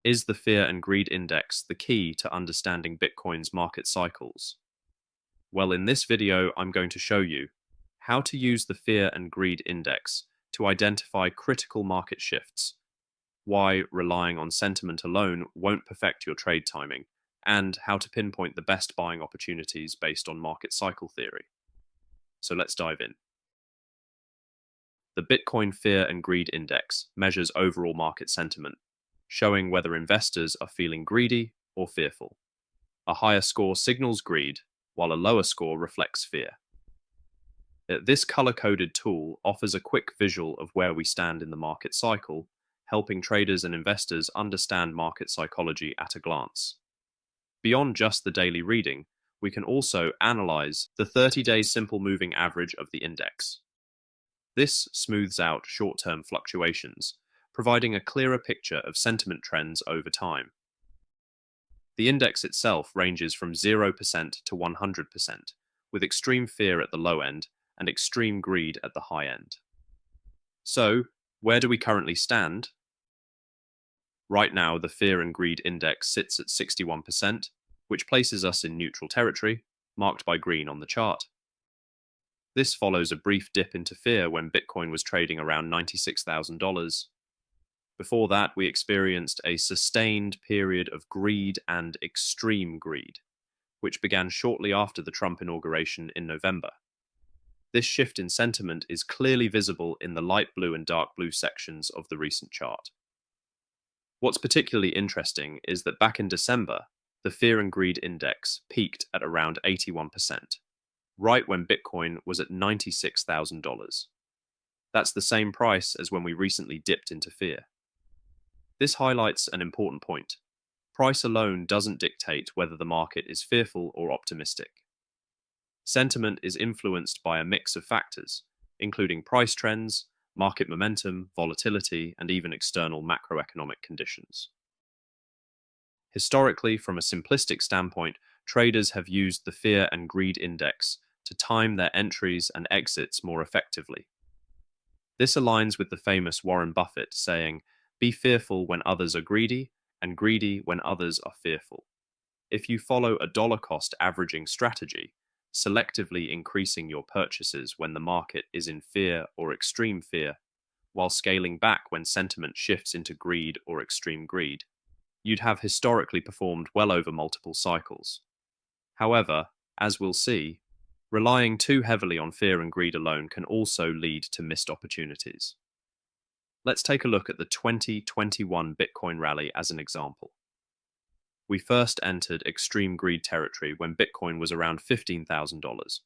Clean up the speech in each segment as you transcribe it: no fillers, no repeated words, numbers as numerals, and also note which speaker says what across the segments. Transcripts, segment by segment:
Speaker 1: Is the Fear and Greed Index the key to understanding Bitcoin's market cycles? Well, in this video, I'm going to show you how to use the Fear and Greed Index to identify critical market shifts, why relying on sentiment alone won't perfect your trade timing, and how to pinpoint the best buying opportunities based on market cycle theory. So let's dive in. The Bitcoin Fear and Greed Index measures overall market sentiment, showing whether investors are feeling greedy or fearful. A higher score signals greed, while a lower score reflects fear. This color-coded tool offers a quick visual of where we stand in the market cycle, helping traders and investors understand market psychology at a glance. Beyond just the daily reading, we can also analyze the 30-day simple moving average of the index. This smooths out short-term fluctuations, providing a clearer picture of sentiment trends over time. The index itself ranges from 0% to 100%, with extreme fear at the low end and extreme greed at the high end. So, where do we currently stand? Right now, the Fear and Greed Index sits at 61%, which places us in neutral territory, marked by green on the chart. This follows a brief dip into fear when Bitcoin was trading around $96,000. Before that, we experienced a sustained period of greed and extreme greed, which began shortly after the Trump inauguration in November. This shift in sentiment is clearly visible in the light blue and dark blue sections of the recent chart. What's particularly interesting is that back in December, the Fear and Greed Index peaked at around 81%, right when Bitcoin was at $96,000. That's the same price as when we recently dipped into fear. This highlights an important point. Price alone doesn't dictate whether the market is fearful or optimistic. Sentiment is influenced by a mix of factors, including price trends, market momentum, volatility, and even external macroeconomic conditions. Historically, from a simplistic standpoint, traders have used the Fear and Greed Index to time their entries and exits more effectively. This aligns with the famous Warren Buffett saying, "Be fearful when others are greedy, and greedy when others are fearful." If you follow a dollar-cost averaging strategy, selectively increasing your purchases when the market is in fear or extreme fear, while scaling back when sentiment shifts into greed or extreme greed, you'd have historically performed well over multiple cycles. However, as we'll see, relying too heavily on fear and greed alone can also lead to missed opportunities. Let's take a look at the 2021 Bitcoin rally as an example. We first entered extreme greed territory when Bitcoin was around $15,000.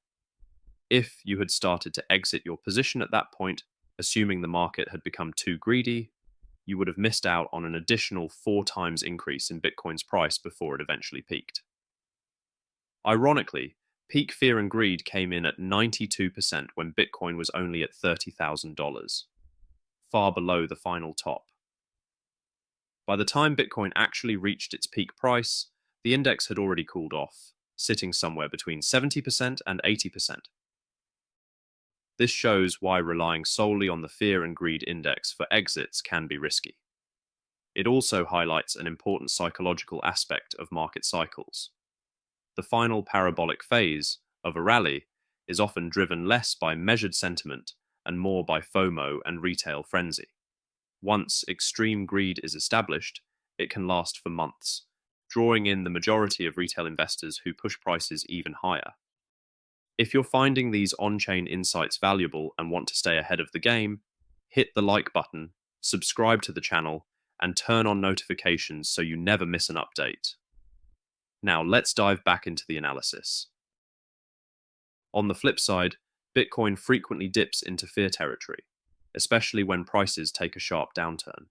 Speaker 1: If you had started to exit your position at that point, assuming the market had become too greedy, you would have missed out on an additional 4 times increase in Bitcoin's price before it eventually peaked. Ironically, peak fear and greed came in at 92% when Bitcoin was only at $30,000, far below the final top. By the time Bitcoin actually reached its peak price, the index had already cooled off, sitting somewhere between 70% and 80%. This shows why relying solely on the Fear and Greed Index for exits can be risky. It also highlights an important psychological aspect of market cycles. The final parabolic phase of a rally is often driven less by measured sentiment and more by FOMO and retail frenzy. Once extreme greed is established, it can last for months, drawing in the majority of retail investors who push prices even higher. If you're finding these on-chain insights valuable and want to stay ahead of the game, hit the like button, subscribe to the channel, and turn on notifications so you never miss an update. Now let's dive back into the analysis. On the flip side, Bitcoin frequently dips into fear territory, especially when prices take a sharp downturn.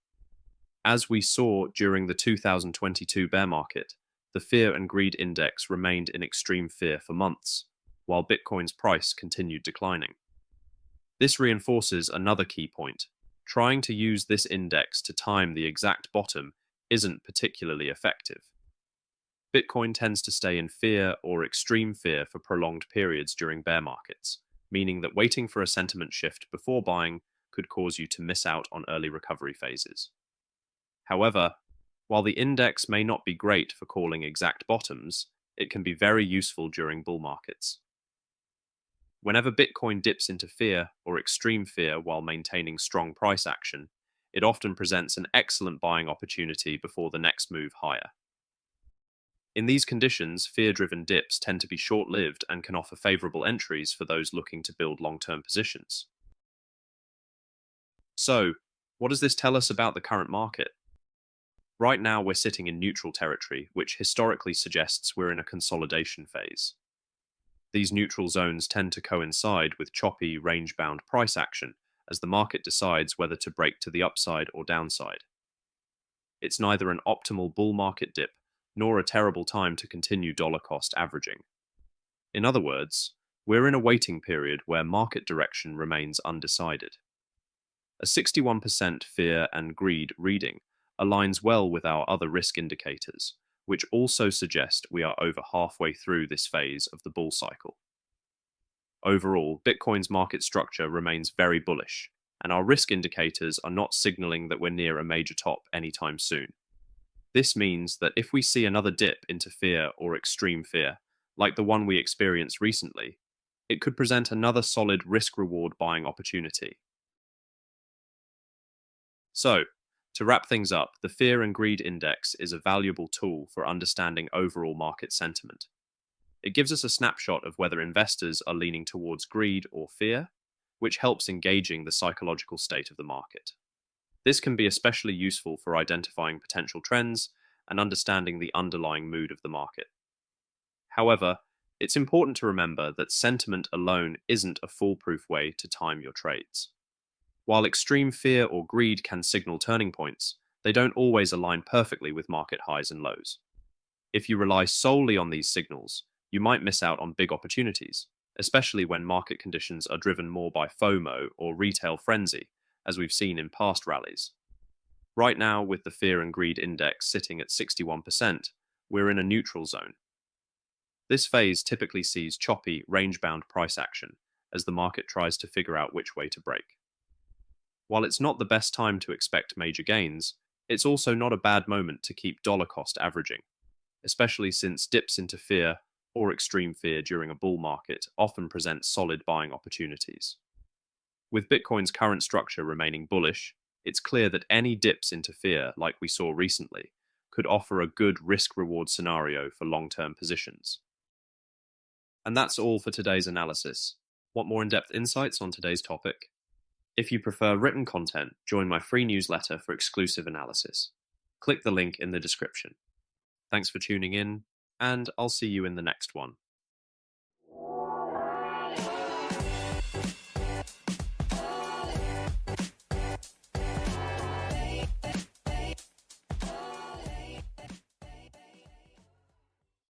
Speaker 1: As we saw during the 2022 bear market, the Fear and Greed Index remained in extreme fear for months, while Bitcoin's price continued declining. This reinforces another key point. Trying to use this index to time the exact bottom isn't particularly effective. Bitcoin tends to stay in fear or extreme fear for prolonged periods during bear markets, meaning that waiting for a sentiment shift before buying could cause you to miss out on early recovery phases. However, While the index may not be great for calling exact bottoms, it can be very useful during bull markets. Whenever Bitcoin dips into fear or extreme fear while maintaining strong price action, it often presents an excellent buying opportunity before the next move higher. In these conditions, fear-driven dips tend to be short-lived and can offer favorable entries for those looking to build long-term positions. So, what does this tell us about the current market? Right now, we're sitting in neutral territory, which historically suggests we're in a consolidation phase. These neutral zones tend to coincide with choppy, range-bound price action as the market decides whether to break to the upside or downside. It's neither an optimal bull market dip nor a terrible time to continue dollar cost averaging. In other words, we're in a waiting period where market direction remains undecided. A 61% fear and greed reading aligns well with our other risk indicators, which also suggest we are over halfway through this phase of the bull cycle. Overall, Bitcoin's market structure remains very bullish, and our risk indicators are not signaling that we're near a major top anytime soon. This means that if we see another dip into fear or extreme fear, like the one we experienced recently, it could present another solid risk-reward buying opportunity. So, to wrap things up, the Fear and Greed Index is a valuable tool for understanding overall market sentiment. It gives us a snapshot of whether investors are leaning towards greed or fear, which helps engaging the psychological state of the market. This can be especially useful for identifying potential trends and understanding the underlying mood of the market. However, it's important to remember that sentiment alone isn't a foolproof way to time your trades. While extreme fear or greed can signal turning points, they don't always align perfectly with market highs and lows. If you rely solely on these signals, you might miss out on big opportunities, especially when market conditions are driven more by FOMO or retail frenzy, as we've seen in past rallies. Right now, with the Fear and Greed Index sitting at 61%, we're in a neutral zone. This phase typically sees choppy, range-bound price action as the market tries to figure out which way to break. While it's not the best time to expect major gains, it's also not a bad moment to keep dollar cost averaging, especially since dips into fear or extreme fear during a bull market often present solid buying opportunities. With Bitcoin's current structure remaining bullish, it's clear that any dips into fear, like we saw recently, could offer a good risk-reward scenario for long-term positions. And that's all for today's analysis. Want more in-depth insights on today's topic? If you prefer written content, join my free newsletter for exclusive analysis. Click the link in the description. Thanks for tuning in, and I'll see you in the next one.